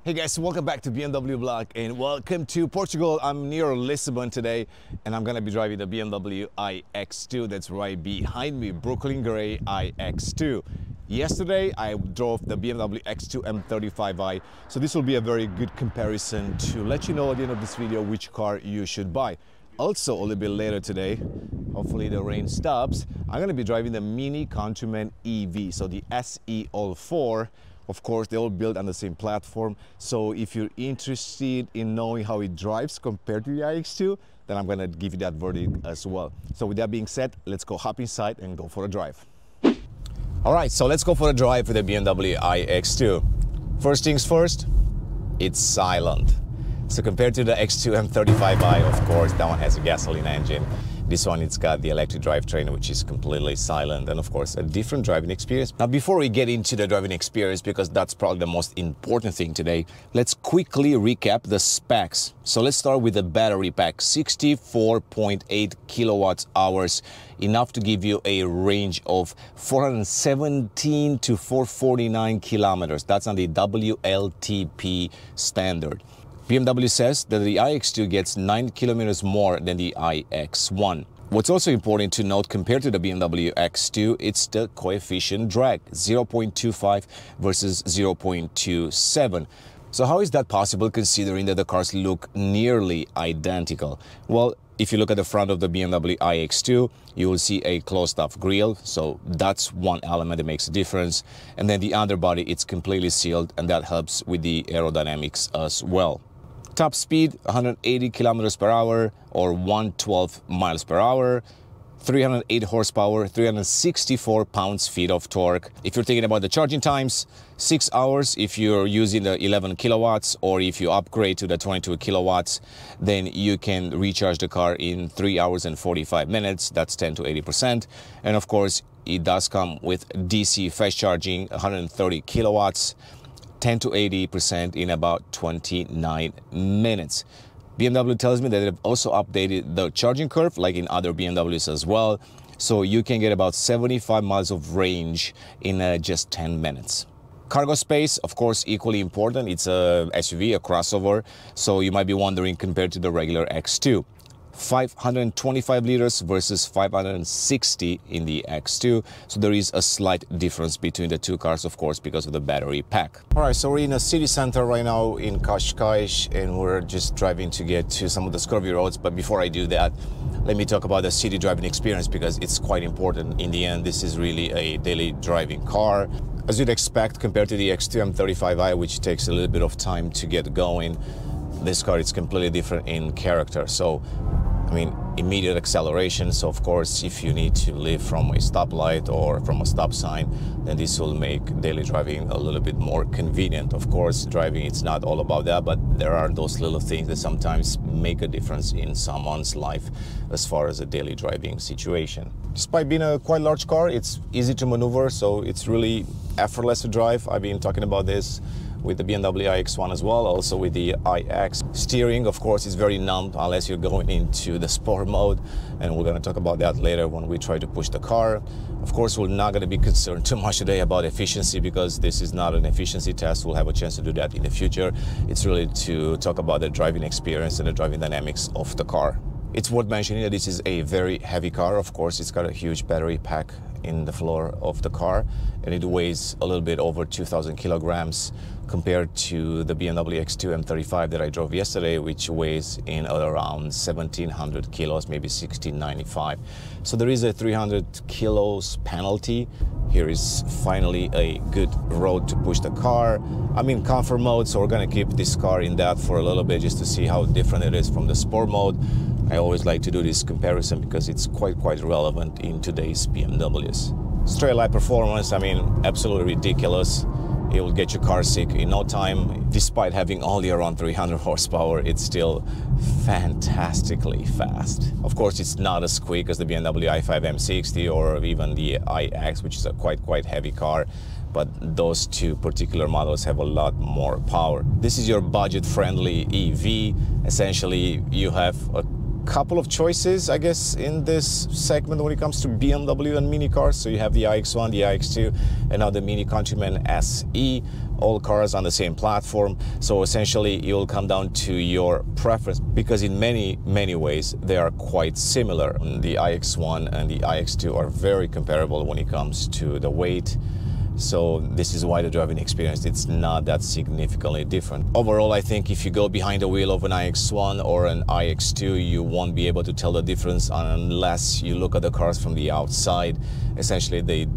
Hey guys, welcome back to BMW Vlog and welcome to Portugal. I'm near Lisbon today and I'm gonna be driving the BMW iX2 that's right behind me, Brooklyn Grey iX2. Yesterday I drove the BMW X2 M35i, so this will be a very good comparison to let you know at the end of this video which car you should buy. Also, a little bit later today, hopefully the rain stops, I'm gonna be driving the Mini Countryman EV, so the SE All 4. Of course, they all built on the same platform. So if you're interested in knowing how it drives compared to the iX2, then I'm gonna give you that verdict as well. So with that being said, let's go hop inside and go for a drive. All right, so let's go for a drive with the BMW iX2. First things first, it's silent. So compared to the X2 M35i, of course, that one has a gasoline engine. This one, it's got the electric drivetrain, which is completely silent, and of course, a different driving experience. Now, before we get into the driving experience, because that's probably the most important thing today, let's quickly recap the specs. So let's start with the battery pack, 64.8 kilowatt hours, enough to give you a range of 417 to 449 kilometers. That's on the WLTP standard. BMW says that the iX2 gets 9 kilometers more than the iX1. What's also important to note compared to the BMW X2, it's the coefficient drag, 0.25 versus 0.27. So how is that possible considering that the cars look nearly identical? Well, if you look at the front of the BMW iX2, you will see a closed-off grille, so that's one element that makes a difference. And then the underbody, it's completely sealed, and that helps with the aerodynamics as well. Top speed, 180 kilometers per hour or 112 miles per hour. 308 horsepower, 364 pounds-feet of torque. If you're thinking about the charging times, 6 hours if you're using the 11 kilowatts, or if you upgrade to the 22 kilowatts, then you can recharge the car in 3 hours and 45 minutes. That's 10 to 80%. And of course, it does come with DC fast charging, 130 kilowatts, 10 to 80% in about 29 minutes. BMW tells me that they've also updated the charging curve like in other BMWs as well, so you can get about 75 miles of range in just 10 minutes. Cargo space, of course, equally important. It's a SUV, a crossover, so you might be wondering compared to the regular X2. 525 liters versus 560 in the X2, so there is a slight difference between the two cars, of course, because of the battery pack. All right, so we're in a city center right now in Cascais, and we're just driving to get to some of the scurvy roads. But before I do that, let me talk about the city driving experience, because it's quite important. In the end, this is really a daily driving car. As you'd expect, compared to the X2 M35i, which takes a little bit of time to get going, this car is completely different in character. So I mean, immediate acceleration. So of course, if you need to leave from a stoplight or from a stop sign, then this will make daily driving a little bit more convenient. Of course, driving, it's not all about that, but there are those little things that sometimes make a difference in someone's life as far as a daily driving situation. Despite being a quite large car, it's easy to maneuver, so it's really effortless to drive. I've been talking about this with the BMW iX1 as well, also with the iX. Steering, of course, is very numb unless you're going into the sport mode, and we're going to talk about that later when we try to push the car. Of course, we're not going to be concerned too much today about efficiency, because this is not an efficiency test. We'll have a chance to do that in the future. It's really to talk about the driving experience and the driving dynamics of the car. It's worth mentioning that this is a very heavy car. Of course, it's got a huge battery pack in the floor of the car, and it weighs a little bit over 2,000 kilograms compared to the BMW X2 M35 that I drove yesterday, which weighs in around 1,700 kilos, maybe 1,695. So there is a 300 kilos penalty. Here is finally a good road to push the car. I'm in comfort mode, so we're gonna keep this car in that for a little bit just to see how different it is from the sport mode. I always like to do this comparison because it's quite relevant in today's BMWs. Straight line performance, I mean, absolutely ridiculous. It will get your car sick in no time. Despite having only around 300 horsepower, it's still fantastically fast. Of course, it's not as quick as the BMW i5 M60 or even the iX, which is a quite heavy car, but those two particular models have a lot more power. This is your budget-friendly EV. Essentially, you have a couple of choices, I guess, in this segment when it comes to BMW and mini cars. So you have the iX1, the iX2, and now the Mini Countryman SE, all cars on the same platform. So essentially it will come down to your preference, because in many ways they are quite similar. The iX1 and the iX2 are very comparable when it comes to the weight. So this is why the driving experience, it's not that significantly different. Overall, I think if you go behind the wheel of an iX1 or an iX2, you won't be able to tell the difference unless you look at the cars from the outside. Essentially, they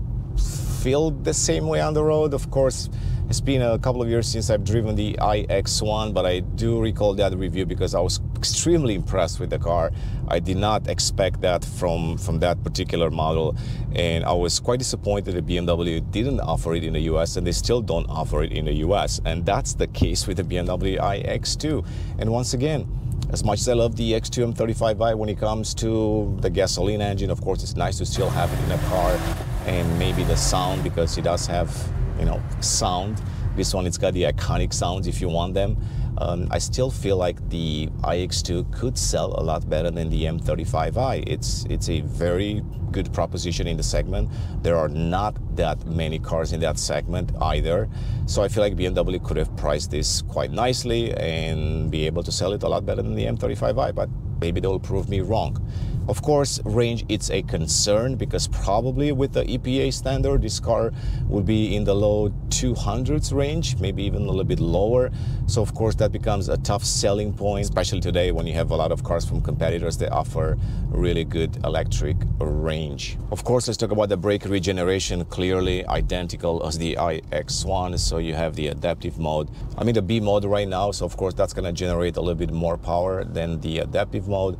feel the same way on the road. Of course, it's been a couple of years since I've driven the iX1, but I do recall that review because I was extremely impressed with the car. I did not expect that from that particular model, and I was quite disappointed that BMW didn't offer it in the US, and they still don't offer it in the US. And that's the case with the BMW iX2. And once again, as much as I love the X2 M35i when it comes to the gasoline engine, of course, it's nice to still have it in a car, and maybe the sound, because it does have, you know, sound. This one, it's got the iconic sounds if you want them. I still feel like the iX2 could sell a lot better than the M35i. It's a very good proposition in the segment. There are not that many cars in that segment either. So I feel like BMW could have priced this quite nicely and be able to sell it a lot better than the M35i, but maybe they'll prove me wrong. Of course, range, it's a concern, because probably with the EPA standard, this car would be in the low 200s range, maybe even a little bit lower. So of course, that becomes a tough selling point, especially today when you have a lot of cars from competitors that offer really good electric range. Of course, let's talk about the brake regeneration. Clearly identical as the iX1. So you have the adaptive mode. I'm in the B mode right now, so of course that's going to generate a little bit more power than the adaptive mode.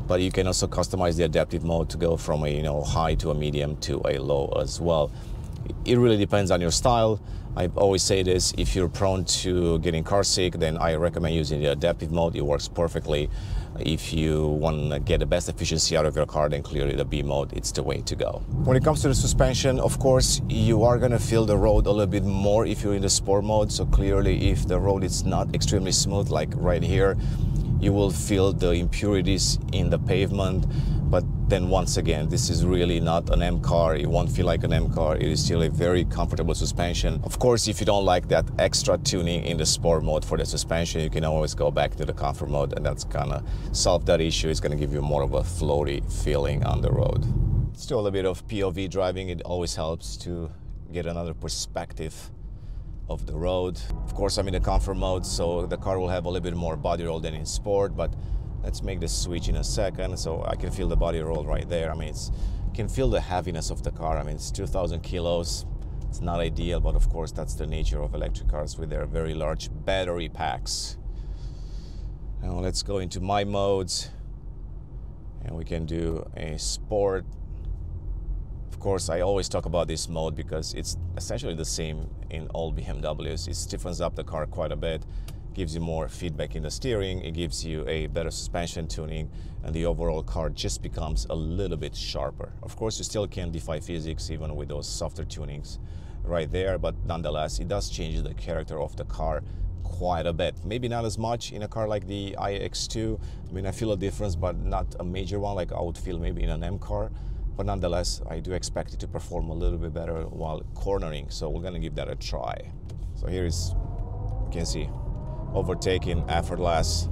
But you can also customize the adaptive mode to go from a, you know, high to a medium to a low as well. It really depends on your style. I always say this: if you're prone to getting car sick, then I recommend using the adaptive mode. It works perfectly. If you want to get the best efficiency out of your car, then clearly the B mode, it's the way to go. When it comes to the suspension, of course, you are going to feel the road a little bit more if you're in the sport mode. So clearly, if the road is not extremely smooth, like right here, you will feel the impurities in the pavement. But then once again, this is really not an M car. It won't feel like an M car. It is still a very comfortable suspension. Of course, if you don't like that extra tuning in the sport mode for the suspension, you can always go back to the comfort mode, and that's gonna solve that issue. It's gonna give you more of a floaty feeling on the road. Still a little bit of POV driving. It always helps to get another perspective of the road. Of course, I'm in the comfort mode, so the car will have a little bit more body roll than in sport, but let's make the switch in a second. So I can feel the body roll right there. I mean, you can feel the heaviness of the car. I mean, it's 2,000 kilos. It's not ideal, but of course, that's the nature of electric cars with their very large battery packs. Now let's go into my modes, and we can do a sport. Of course, I always talk about this mode because it's essentially the same in all BMWs. It stiffens up the car quite a bit, gives you more feedback in the steering, it gives you a better suspension tuning, and the overall car just becomes a little bit sharper. Of course, you still can defy physics even with those softer tunings right there, but nonetheless, it does change the character of the car quite a bit. Maybe not as much in a car like the iX2. I mean, I feel a difference, but not a major one like I would feel maybe in an M car. But nonetheless, I do expect it to perform a little bit better while cornering. So we're gonna give that a try. So here is, you can see, overtaking effortless.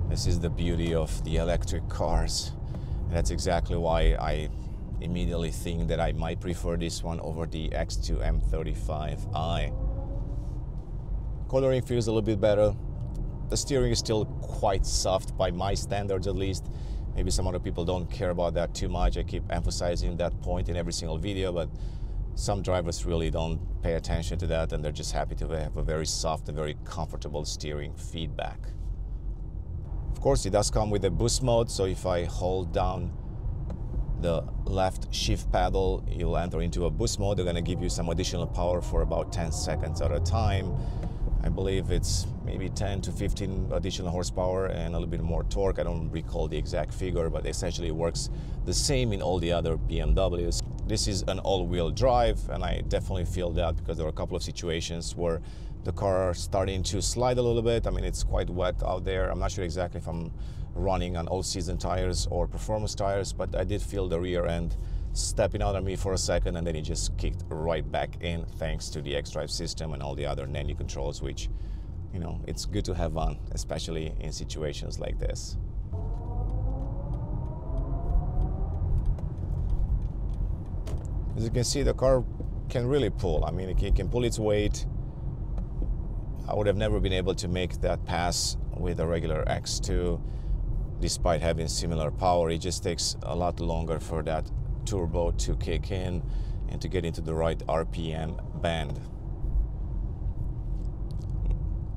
This is the beauty of the electric cars. And that's exactly why I immediately think that I might prefer this one over the X2 M35i. Cornering feels a little bit better. The steering is still quite soft by my standards, at least. Maybe some other people don't care about that too much. I keep emphasizing that point in every single video, but some drivers really don't pay attention to that, and they're just happy to have a very soft and very comfortable steering feedback. Of course, it does come with a boost mode, so if I hold down the left shift pedal, you'll enter into a boost mode. They're going to give you some additional power for about 10 seconds at a time. I believe it's maybe 10 to 15 additional horsepower and a little bit more torque. I don't recall the exact figure, but essentially it works the same in all the other BMWs. This is an all-wheel drive, and I definitely feel that because there are a couple of situations where the car is starting to slide a little bit. I mean, it's quite wet out there. I'm not sure exactly if I'm running on all-season tires or performance tires, but I did feel the rear end stepping out on me for a second, and then it just kicked right back in thanks to the iDrive system and all the other menu controls, which, you know, it's good to have on, especially in situations like this. As you can see, the car can really pull. I mean, it can pull its weight. I would have never been able to make that pass with a regular X2, despite having similar power. It just takes a lot longer for that turbo to kick in and to get into the right RPM band.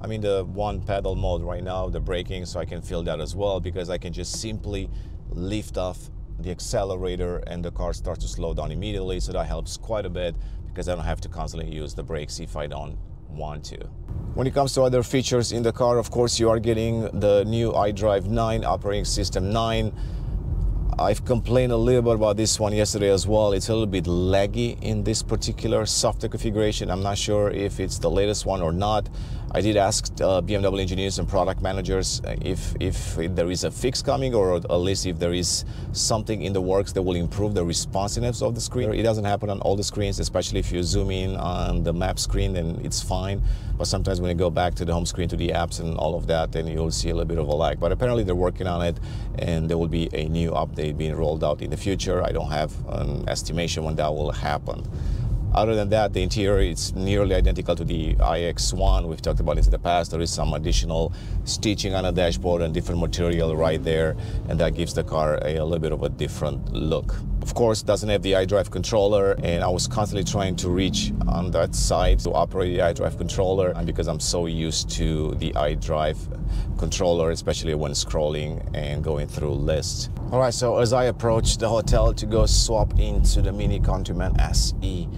I'm in the one pedal mode right now, the braking, so I can feel that as well, because I can just simply lift off the accelerator and the car starts to slow down immediately. So that helps quite a bit, because I don't have to constantly use the brakes if I don't want to. When it comes to other features in the car, of course, you are getting the new iDrive 9, operating system 9. I've complained a little bit about this one yesterday as well. It's a little bit laggy in this particular software configuration. I'm not sure if it's the latest one or not. I did ask BMW engineers and product managers if there is a fix coming, or at least if there is something in the works that will improve the responsiveness of the screen. It doesn't happen on all the screens, especially if you zoom in on the map screen, then it's fine. But sometimes when you go back to the home screen, to the apps and all of that, then you'll see a little bit of a lag. But apparently they're working on it, and there will be a new update being rolled out in the future. I don't have an estimation when that will happen. Other than that, the interior is nearly identical to the iX1. We've talked about this in the past. There is some additional stitching on the dashboard and different material right there, and that gives the car a little bit of a different look. Of course, it doesn't have the iDrive controller, and I was constantly trying to reach on that side to operate the iDrive controller, and because I'm so used to the iDrive controller, especially when scrolling and going through lists. All right, so as I approach the hotel to go swap into the Mini Countryman SE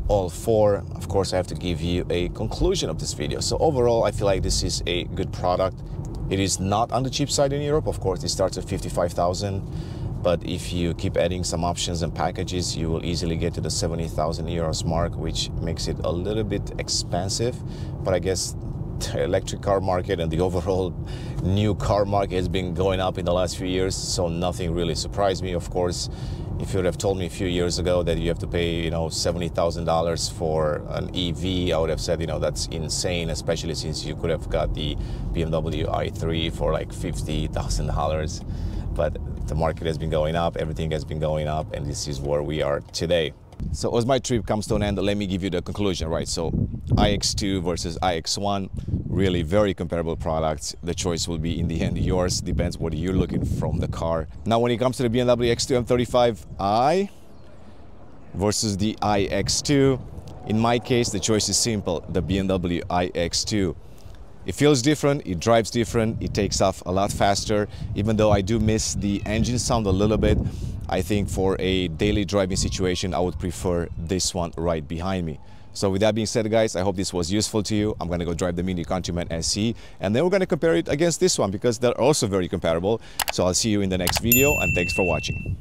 all four, of course, I have to give you a conclusion of this video. So overall, I feel like this is a good product. It is not on the cheap side in Europe. Of course, it starts at 55,000, but if you keep adding some options and packages, you will easily get to the 70,000 euros mark, which makes it a little bit expensive. But I guess the electric car market and the overall new car market has been going up in the last few years, so nothing really surprised me. Of course, if you would have told me a few years ago that you have to pay, $70,000 for an EV, I would have said, that's insane, especially since you could have got the BMW i3 for like $50,000. But the market has been going up, everything has been going up, and this is where we are today. So as my trip comes to an end, let me give you the conclusion, right? So iX2 versus iX1, really very comparable products. The choice will be in the end yours, depends what you're looking from the car. Now when it comes to the BMW X2 M35i versus the iX2, in my case the choice is simple, the BMW iX2. It feels different, it drives different, it takes off a lot faster. Even though I do miss the engine sound a little bit, I think for a daily driving situation, I would prefer this one right behind me. So with that being said, guys, I hope this was useful to you. I'm going to go drive the Mini Countryman SE, and then we're going to compare it against this one because they're also very comparable. So I'll see you in the next video, and thanks for watching.